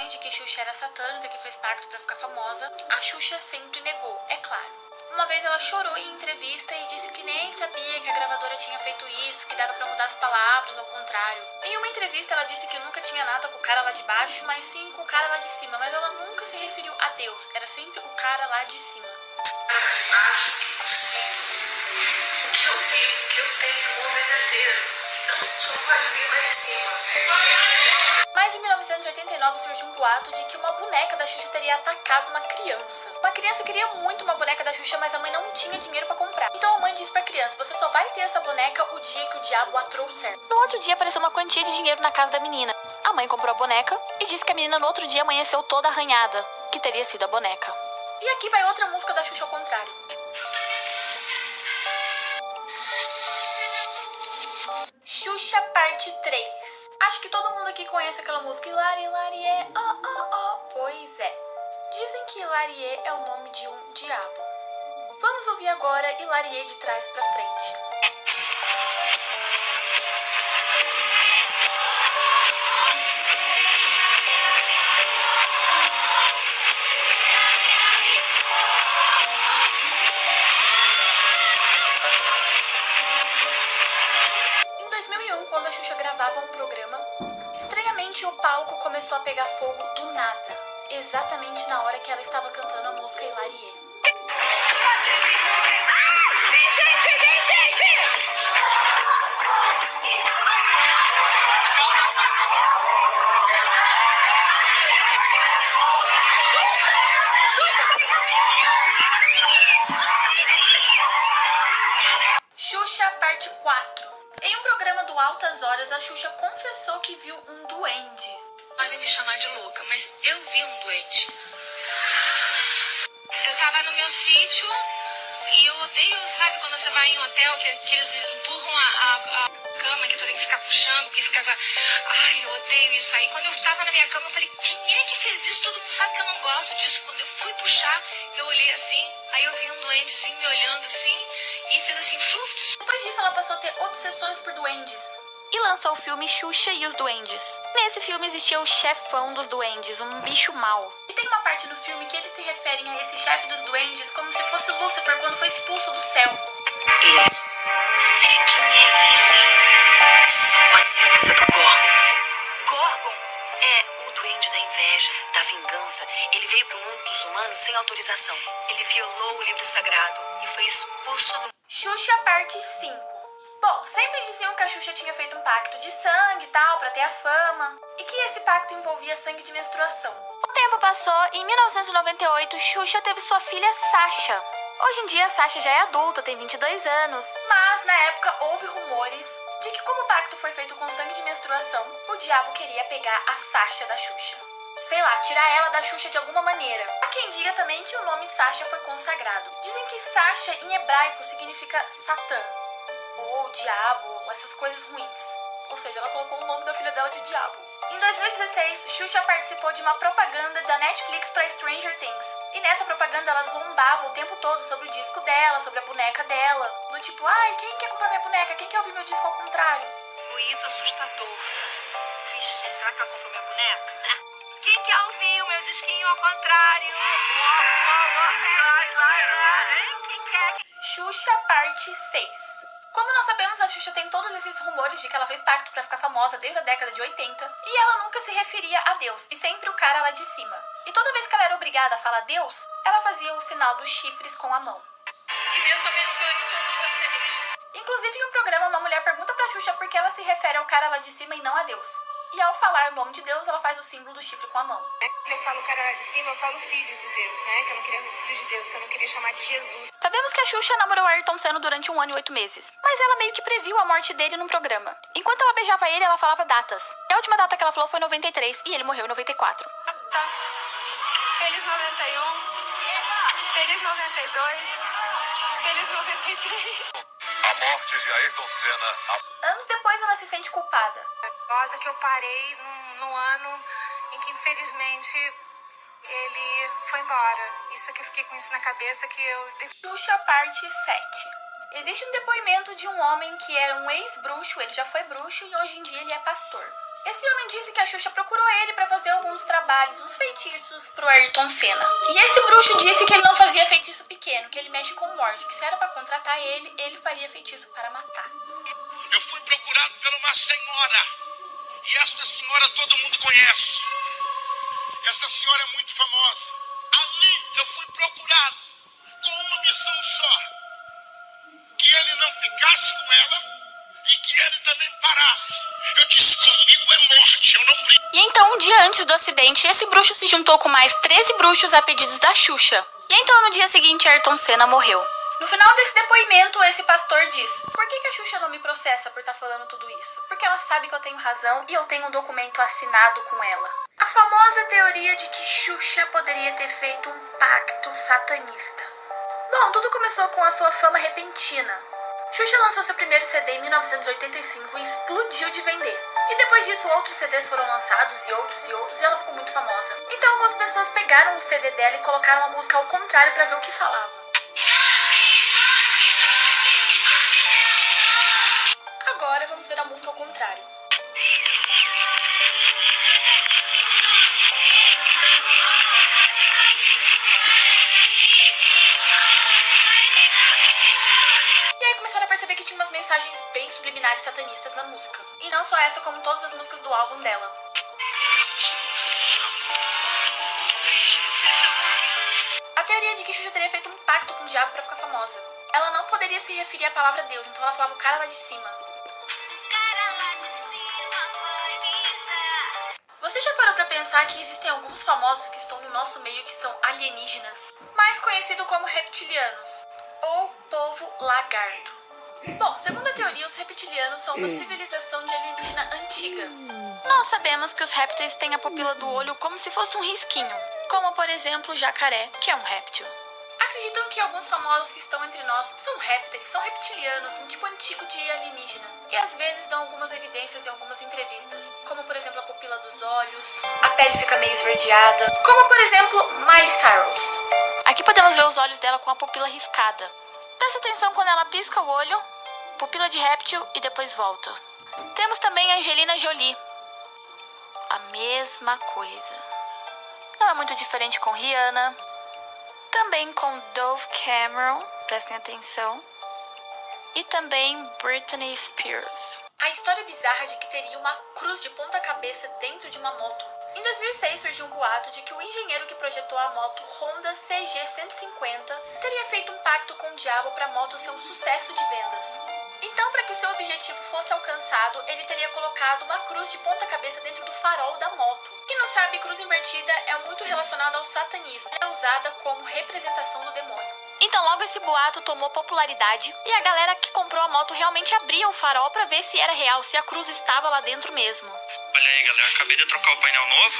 De que Xuxa era satânica, que fez pacto pra ficar famosa, a Xuxa sempre negou, é claro. Uma vez ela chorou em entrevista e disse que nem sabia que a gravadora tinha feito isso, que dava pra mudar as palavras ao contrário. Em uma entrevista ela disse que nunca tinha nada com o cara lá de baixo, mas sim com o cara lá de cima, mas ela nunca se referiu a Deus, era sempre o cara lá de cima. Acho que o que eu vi, o que eu tenho como verdadeiro, então só pode vir lá de cima. Mas em 1989 surgiu um boato de que uma boneca da Xuxa teria atacado uma criança. Uma criança queria muito uma boneca da Xuxa, mas a mãe não tinha dinheiro pra comprar. Então a mãe disse pra criança, você só vai ter essa boneca o dia que o diabo a trouxer. No outro dia apareceu uma quantia de dinheiro na casa da menina. A mãe comprou a boneca e disse que a menina no outro dia amanheceu toda arranhada, que teria sido a boneca. E aqui vai outra música da Xuxa ao contrário. Xuxa parte 3. Acho que todo mundo aqui conhece aquela música Hilari, Hilarie, oh, oh, oh. Pois é. Dizem que Hilarie é o nome de um diabo. Vamos ouvir agora Hilarie de trás pra frente. Em 2001, quando a Xuxa gravava um programa, estranhamente o palco começou a pegar fogo do nada, exatamente na hora que ela estava cantando a música Hilarie. Xuxa parte 4. Em um programa do Altas Horas, a Xuxa confessou que viu um duende. Podem me chamar de louca, mas eu vi um doente. Eu tava no meu sítio e eu odeio, sabe, quando você vai em hotel, que eles empurram a cama, que tu tem que ficar puxando, que fica... Ai, eu odeio isso. Aí quando eu tava na minha cama, eu falei, quem é que fez isso? Todo mundo sabe que eu não gosto disso. Quando eu fui puxar, eu olhei assim, aí eu vi um duendezinho me olhando assim, e fez assim, flups. Depois disso, ela passou a ter obsessões por duendes. E lançou o filme Xuxa e os Duendes. Nesse filme existia o chefão dos duendes, um bicho mau. E tem uma parte do filme que eles se referem a esse chefe dos duendes como se fosse Lúcifer quando foi expulso do céu. Quem é ele? Só pode ser coisa do Gorgon. Gorgon é o duende da inveja, da vingança. Ele veio pro mundo dos humanos sem autorização. Ele violou o livro sagrado e foi expulso do... Xuxa parte 5. Bom, sempre diziam que a Xuxa tinha feito um pacto de sangue e tal, pra ter a fama, e que esse pacto envolvia sangue de menstruação. O tempo passou e em 1998, Xuxa teve sua filha Sasha. Hoje em dia, a Sasha já é adulta, tem 22 anos, mas na época houve rumores de que como o pacto foi feito com sangue de menstruação, o diabo queria pegar a Sasha da Xuxa. Sei lá, tirar ela da Xuxa de alguma maneira. Há quem diga também que o nome Sasha foi consagrado. Dizem que Sasha em hebraico significa Satã, ou diabo, ou essas coisas ruins. Ou seja, ela colocou o nome da filha dela de diabo. Em 2016, Xuxa participou de uma propaganda da Netflix para Stranger Things. E nessa propaganda ela zombava o tempo todo sobre o disco dela, sobre a boneca dela. Do tipo, ai, quem quer comprar minha boneca? Quem quer ouvir meu disco ao contrário? Ruído assustador. Vixe, gente, será que ela comprou minha boneca? Quem quer ouvir o meu disquinho ao contrário? Xuxa parte 6. Como nós sabemos, a Xuxa tem todos esses rumores de que ela fez pacto pra ficar famosa desde a década de 80, e ela nunca se referia a Deus, e sempre o cara lá de cima. E toda vez que ela era obrigada a falar Deus, ela fazia o sinal dos chifres com a mão. Que Deus abençoe todos vocês. Inclusive, em um programa, uma mulher pergunta pra Xuxa por que ela se refere ao cara lá de cima e não a Deus. E ao falar o nome de Deus, ela faz o símbolo do chifre com a mão. Quando eu falo cara lá de cima, eu falo filho de Deus, né? Que eu não queria filho de Deus, que eu não queria chamar de Jesus. Sabemos que a Xuxa namorou Ayrton Senna durante 1 ano e 8 meses, mas ela meio que previu a morte dele num programa. Enquanto ela beijava ele, ela falava datas. A última data que ela falou foi 93 e ele morreu em 94. Feliz 91, feliz 92, feliz 93. A morte de Ayrton Senna. Anos depois, ela se sente culpada. Rosa que eu parei no ano em que, infelizmente, ele foi embora. Isso que eu fiquei com isso na cabeça, que eu... Xuxa parte 7. Existe um depoimento de um homem que era um ex-bruxo, ele já foi bruxo e hoje em dia ele é pastor. Esse homem disse que a Xuxa procurou ele pra fazer alguns trabalhos, uns feitiços pro Ayrton Senna. E esse bruxo disse que ele não fazia feitiço pequeno, que ele mexe com morte, que se era pra contratar ele, ele faria feitiço para matar. Eu fui procurado por uma senhora, e esta senhora todo mundo conhece. Esta senhora é muito famosa. Ali eu fui procurado com uma missão só: que ele não ficasse com ela e que ele também parasse. Eu disse, comigo é morte, eu não brinco. E então, um dia antes do acidente, esse bruxo se juntou com mais 13 bruxos a pedidos da Xuxa. E então, no dia seguinte, Ayrton Senna morreu. No final desse depoimento, esse pastor diz: por que a Xuxa não me processa por estar falando tudo isso? Porque ela sabe que eu tenho razão e eu tenho um documento assinado com ela. A famosa teoria de que Xuxa poderia ter feito um pacto satanista. Bom, tudo começou com a sua fama repentina. Xuxa lançou seu primeiro CD em 1985 e explodiu de vender. E depois disso, outros CDs foram lançados e outros, e ela ficou muito famosa. Então, algumas pessoas pegaram o CD dela e colocaram a música ao contrário pra ver o que falava. Agora vamos ver a música ao contrário. E aí começaram a perceber que tinha umas mensagens bem subliminares satanistas na música. E não só essa, como todas as músicas do álbum dela. A teoria de que Xuxa teria feito um pacto com o diabo pra ficar famosa. Ela não poderia se referir à palavra Deus, então ela falava o cara lá de cima. Você já parou pra pensar que existem alguns famosos que estão no nosso meio que são alienígenas? Mais conhecido como reptilianos, ou povo lagarto. Bom, segundo a teoria, os reptilianos são uma civilização de alienígena antiga. Nós sabemos que os répteis têm a pupila do olho como se fosse um risquinho, como por exemplo o jacaré, que é um réptil. Acreditam que alguns famosos que estão entre nós são répteis, são reptilianos, um tipo antigo de alienígena. E às vezes dão algumas evidências em algumas entrevistas, como por exemplo a pupila dos olhos, a pele fica meio esverdeada, como por exemplo Miley Cyrus. Aqui podemos ver os olhos dela com a pupila riscada. Presta atenção quando ela pisca o olho, pupila de réptil e depois volta. Temos também a Angelina Jolie. A mesma coisa. Não é muito diferente com Rihanna. Também com Dove Cameron, prestem atenção. E também Britney Spears. A história bizarra de que teria uma cruz de ponta cabeça dentro de uma moto. Em 2006 surgiu um boato de que o engenheiro que projetou a moto Honda CG150 teria feito um pacto com o diabo para a moto ser um sucesso de vendas. Então, para que o seu objetivo fosse alcançado, ele teria colocado uma cruz de ponta cabeça dentro do farol da moto. Quem não sabe, cruz invertida é muito relacionada ao satanismo. É usada como representação do demônio. Então logo esse boato tomou popularidade e a galera que comprou a moto realmente abria o farol pra ver se era real, se a cruz estava lá dentro mesmo. Olha aí, galera, acabei de trocar o painel novo.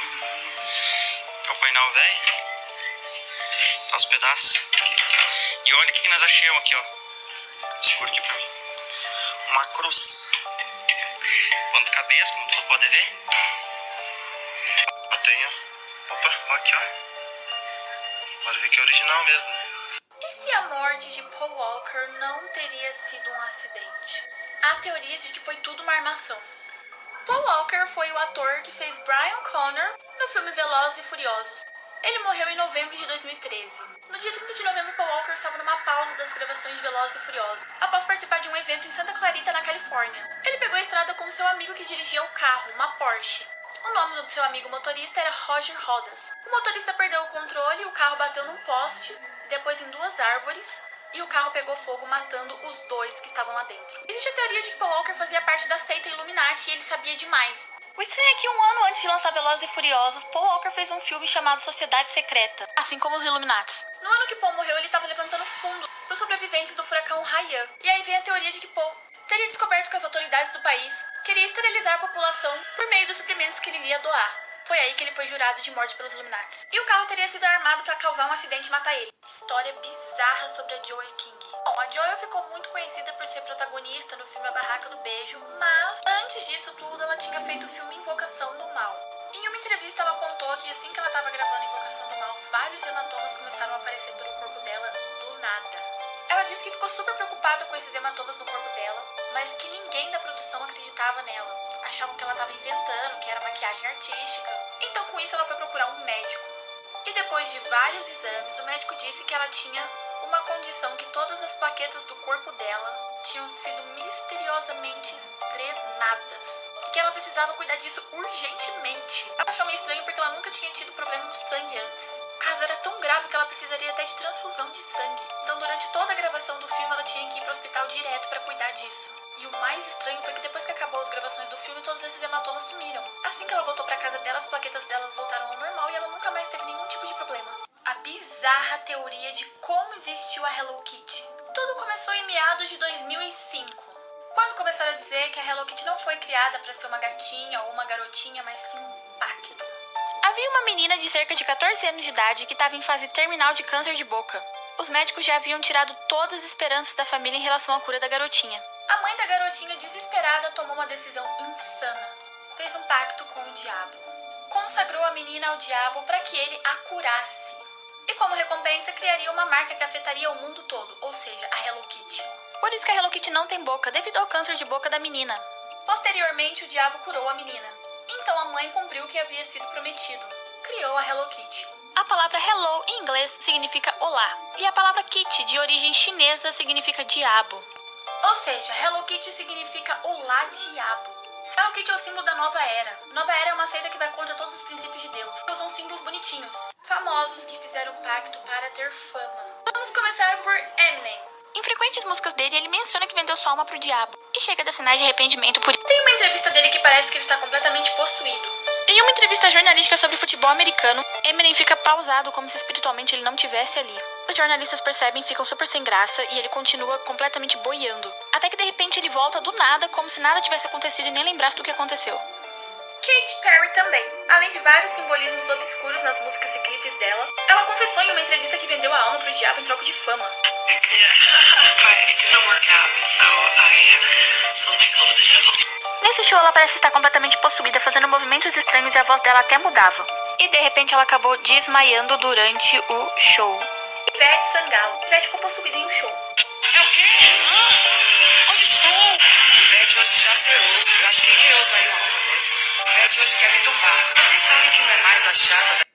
É o painel velho. Tá os pedaços. E olha o que nós achamos aqui, ó. Segura aqui pra mim. Uma cruz. Ponta cabeça, como você pode ver. Tem, ó. Opa, ó aqui, ó. Pode ver que é original mesmo. E se a morte de Paul Walker não teria sido um acidente? Há teorias de que foi tudo uma armação. Paul Walker foi o ator que fez Brian Connor no filme Velozes e Furiosos. Ele morreu em novembro de 2013. No dia 30 de novembro, Paul Walker estava numa pausa das gravações de Velozes e Furiosos, após participar de um evento em Santa Clarita, na Califórnia. Ele pegou a estrada com seu amigo que dirigia o carro, uma Porsche. O nome do seu amigo motorista era Roger Rodas. O motorista perdeu o controle, o carro bateu num poste, depois em duas árvores, e o carro pegou fogo, matando os dois que estavam lá dentro. Existe a teoria de que Paul Walker fazia parte da seita Illuminati e ele sabia demais. O estranho é que um ano antes de lançar Velozes e Furiosos, Paul Walker fez um filme chamado Sociedade Secreta, assim como os Illuminati. No ano que Paul morreu, ele estava levantando fundo para os sobreviventes do furacão Haiyan. E aí vem a teoria de que Paul teria descoberto que as autoridades do país queriam esterilizar a população por meio dos suprimentos que ele iria doar. Foi aí que ele foi jurado de morte pelos Illuminati. E o carro teria sido armado para causar um acidente e matar ele. História bizarra sobre a Joey King. Bom, a Joey ficou muito conhecida por ser protagonista no filme A Barraca do Beijo, mas antes disso tudo ela tinha feito o filme Invocação do Mal. Em uma entrevista ela contou que assim que ela estava gravando Invocação do Mal, vários hematomas começaram a aparecer pelo corpo dela do nada. Ela disse que ficou super preocupada com esses hematomas no corpo dela, mas que ninguém da produção acreditava nela. Achavam que ela estava inventando, que era maquiagem artística. Então com isso ela foi procurar um médico. E depois de vários exames, o médico disse que ela tinha uma condição que todas as plaquetas do corpo dela tinham sido misteriosamente drenadas. E que ela precisava cuidar disso urgentemente. Ela achou meio estranho porque ela nunca tinha tido problema no sangue antes. O caso era tão grave que ela precisaria até de transfusão de sangue. Então durante toda a gravação do filme ela tinha que ir para o hospital direto para cuidar disso. E o mais estranho foi que depois que acabou as gravações do filme, todos esses hematomas sumiram. Assim que ela voltou para casa dela, as plaquetas dela voltaram ao normal e ela nunca mais teve nenhum tipo de problema. A bizarra teoria de como existiu a Hello Kitty. Tudo começou em meados de 2005. Quando começaram a dizer que a Hello Kitty não foi criada para ser uma gatinha ou uma garotinha, mas sim um pacto. Havia uma menina de cerca de 14 anos de idade que estava em fase terminal de câncer de boca. Os médicos já haviam tirado todas as esperanças da família em relação à cura da garotinha. A mãe da garotinha, desesperada, tomou uma decisão insana. Fez um pacto com o diabo. Consagrou a menina ao diabo para que ele a curasse. E como recompensa, criaria uma marca que afetaria o mundo todo, ou seja, a Hello Kitty. Por isso que a Hello Kitty não tem boca, devido ao câncer de boca da menina. Posteriormente, o diabo curou a menina. Então a mãe cumpriu o que havia sido prometido. Criou a Hello Kitty. A palavra hello em inglês significa olá. E a palavra kitty, de origem chinesa, significa diabo. Ou seja, Hello Kitty significa olá diabo. Hello Kitty é o símbolo da Nova Era. Nova Era é uma seita que vai contra todos os princípios de Deus. Usam símbolos bonitinhos. Famosos que fizeram pacto para ter fama. Vamos começar por Eminem. Em frequentes músicas dele, ele menciona que vendeu sua alma pro diabo. E chega a dar sinais de arrependimento por isso. Tem uma entrevista dele que parece que ele está completamente possuído. Em uma entrevista jornalística sobre futebol americano, Eminem fica pausado como se espiritualmente ele não tivesse ali. Os jornalistas percebem, ficam super sem graça e ele continua completamente boiando. Até que de repente ele volta do nada, como se nada tivesse acontecido e nem lembrasse do que aconteceu. Katy Perry também. Além de vários simbolismos obscuros nas músicas e clipes dela, ela confessou em uma entrevista que vendeu a alma pro diabo em troca de fama. Nesse show ela parece estar completamente possuída, fazendo movimentos estranhos e a voz dela até mudava. E de repente ela acabou desmaiando durante o show. Ivete Sangalo. Ivete ficou possuída em um show. É o quê? Onde estou? Ivete hoje já zerou. Eu acho que nem eu usaria uma roupa dessa. Ivete hoje quer me tombar. Vocês sabem que não é mais a chata da...